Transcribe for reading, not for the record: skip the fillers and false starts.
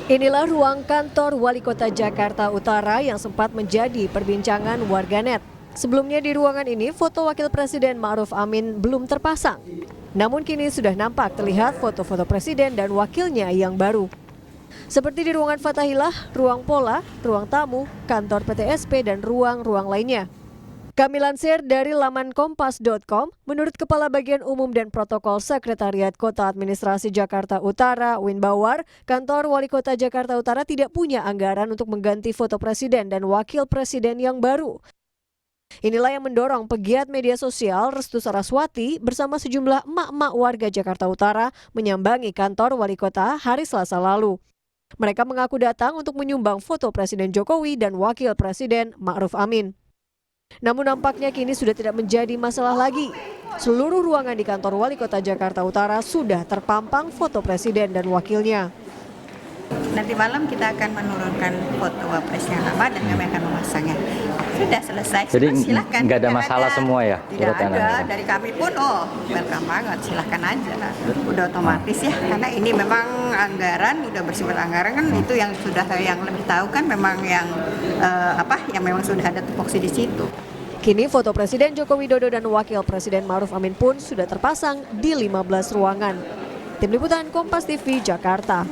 Inilah ruang kantor Wali Kota Jakarta Utara yang sempat menjadi perbincangan warganet. Sebelumnya di ruangan ini, foto Wakil Presiden Ma'ruf Amin belum terpasang. Namun kini sudah nampak terlihat foto-foto Presiden dan wakilnya yang baru. Seperti di ruangan Fathahillah, ruang Pola, ruang tamu, kantor PTSP, dan ruang-ruang lainnya. Kami lansir dari laman kompas.com, menurut Kepala Bagian Umum dan Protokol Sekretariat Kota Administrasi Jakarta Utara, Win Bawar, kantor Wali Kota Jakarta Utara tidak punya anggaran untuk mengganti foto Presiden dan Wakil Presiden yang baru. Inilah yang mendorong pegiat media sosial Restu Saraswati bersama sejumlah emak-emak warga Jakarta Utara menyambangi kantor Wali Kota hari Selasa lalu. Mereka mengaku datang untuk menyumbang foto Presiden Jokowi dan Wakil Presiden Ma'ruf Amin. Namun nampaknya kini sudah tidak menjadi masalah lagi. Seluruh ruangan di kantor Wali Kota Jakarta Utara sudah terpampang foto Presiden dan wakilnya. Nanti malam kita akan menurunkan foto Wapres yang lama dan kami akan memasangnya. Sudah selesai. Jadi silakan. nggak ada masalah semua ya? Tidak ada. Dari kami pun, welcome banget. Silahkan aja. Udah otomatis ya. Karena ini memang anggaran, udah bersifat anggaran kan itu yang sudah yang lebih tahu kan memang yang yang memang sudah ada tupoksi di situ. Kini foto Presiden Joko Widodo dan Wakil Presiden Ma'ruf Amin pun sudah terpasang di 15 ruangan. Tim Liputan Kompas TV Jakarta.